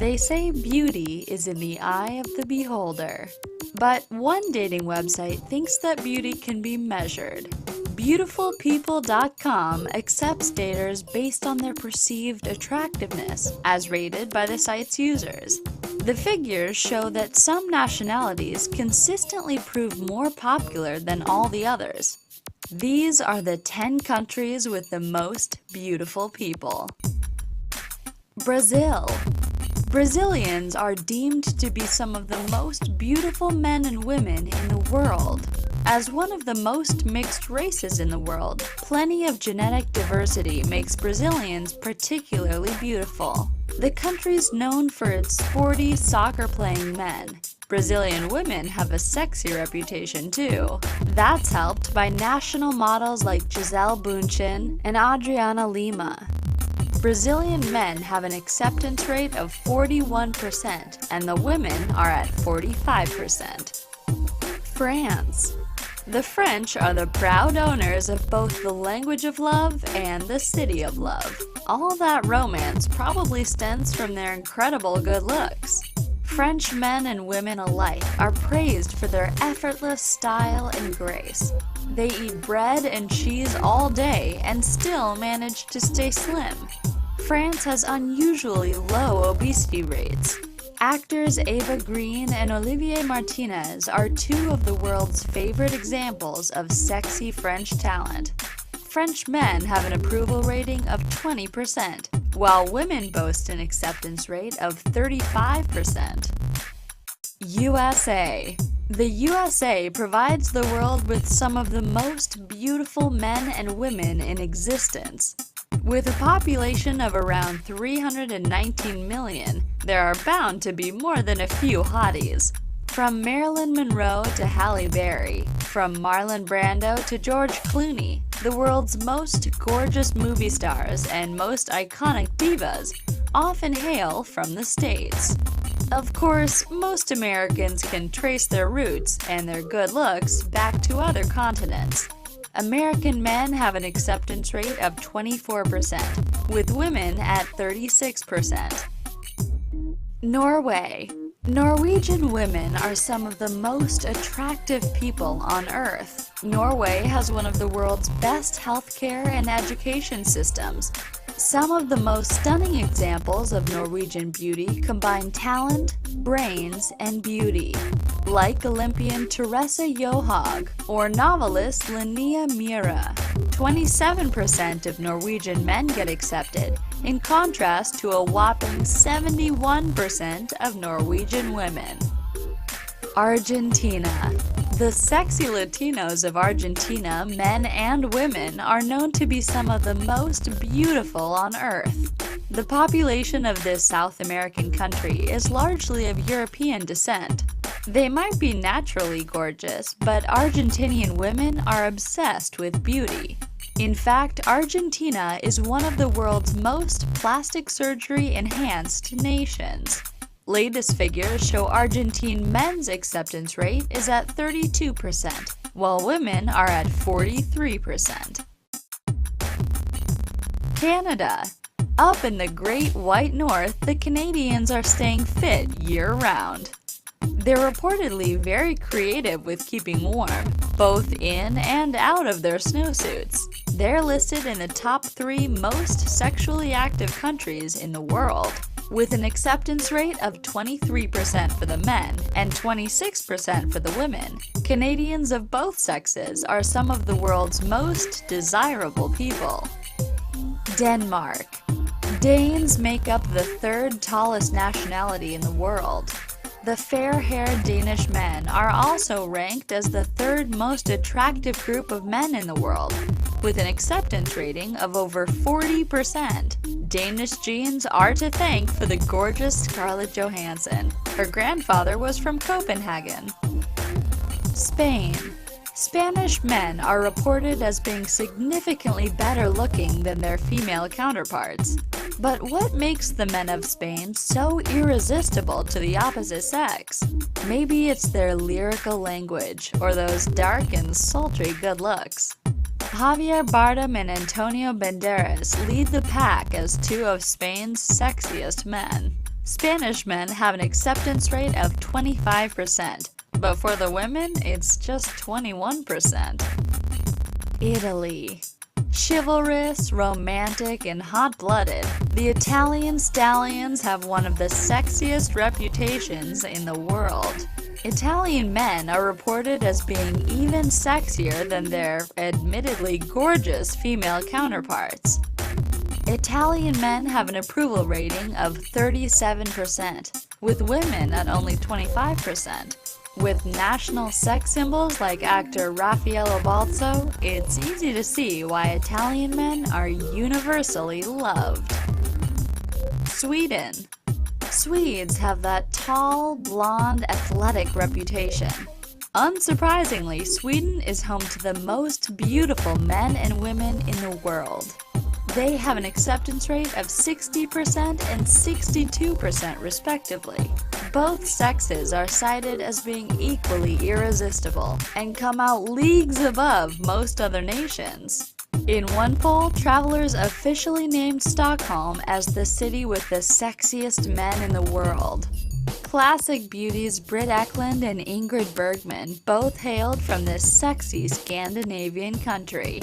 They say beauty is in the eye of the beholder. But one dating website thinks that beauty can be measured. Beautifulpeople.com accepts daters based on their perceived attractiveness, as rated by the site's users. The figures show that some nationalities consistently prove more popular than all the others. These are the 10 countries with the most beautiful people. Brazil. Brazilians are deemed to be some of the most beautiful men and women in the world. As one of the most mixed races in the world, plenty of genetic diversity makes Brazilians particularly beautiful. The country's known for its sporty, soccer-playing men. Brazilian women have a sexy reputation too. That's helped by national models like Gisele Bündchen and Adriana Lima. Brazilian men have an acceptance rate of 41%, and the women are at 45%. France. The French are the proud owners of both the language of love and the city of love. All that romance probably stems from their incredible good looks. French men and women alike are praised for their effortless style and grace. They eat bread and cheese all day and still manage to stay slim. France has unusually low obesity rates. Actors Eva Green and Olivier Martinez are two of the world's favorite examples of sexy French talent. French men have an approval rating of 20%, while women boast an acceptance rate of 35%. USA. The USA provides the world with some of the most beautiful men and women in existence. With a population of around 319 million, there are bound to be more than a few hotties. From Marilyn Monroe to Halle Berry, from Marlon Brando to George Clooney, the world's most gorgeous movie stars and most iconic divas often hail from the States. Of course, most Americans can trace their roots and their good looks back to other continents. American men have an acceptance rate of 24%, with women at 36%. Norway. Norwegian women are some of the most attractive people on Earth. Norway has one of the world's best healthcare and education systems. Some of the most stunning examples of Norwegian beauty combine talent, brains, and beauty, like Olympian Teresa Johaug or novelist Linnea Myhre. 27% of Norwegian men get accepted, in contrast to a whopping 71% of Norwegian women. Argentina. The sexy Latinos of Argentina, men and women, are known to be some of the most beautiful on Earth. The population of this South American country is largely of European descent. They might be naturally gorgeous, but Argentinian women are obsessed with beauty. In fact, Argentina is one of the world's most plastic surgery-enhanced nations. Latest figures show Argentine men's acceptance rate is at 32%, while women are at 43%. Canada. Up in the Great White North, the Canadians are staying fit year-round. They're reportedly very creative with keeping warm, both in and out of their snowsuits. They're listed in the top 3 most sexually active countries in the world, with an acceptance rate of 23% for the men and 26% for the women. Canadians of both sexes are some of the world's most desirable people. Denmark. Danes make up the 3rd tallest nationality in the world. The fair-haired Danish men are also ranked as the 3rd most attractive group of men in the world, with an acceptance rating of over 40%. Danish genes are to thank for the gorgeous Scarlett Johansson. Her grandfather was from Copenhagen. Spain. Spanish men are reported as being significantly better looking than their female counterparts. But what makes the men of Spain so irresistible to the opposite sex? Maybe it's their lyrical language, or those dark and sultry good looks. Javier Bardem and Antonio Banderas lead the pack as 2 of Spain's sexiest men. Spanish men have an acceptance rate of 25%, but for the women, it's just 21%. Italy. Chivalrous, romantic, and hot-blooded, the Italian stallions have one of the sexiest reputations in the world. Italian men are reported as being even sexier than their admittedly gorgeous female counterparts. Italian men have an approval rating of 37%, with women at only 25%. With national sex symbols like actor Raffaello Balzo, it's easy to see why Italian men are universally loved. Sweden. Swedes have that tall, blonde, athletic reputation. Unsurprisingly, Sweden is home to the most beautiful men and women in the world. They have an acceptance rate of 60% and 62% respectively. Both sexes are cited as being equally irresistible and come out leagues above most other nations. In one poll, travelers officially named Stockholm as the city with the sexiest men in the world. Classic beauties Britt Ekland and Ingrid Bergman both hailed from this sexy Scandinavian country.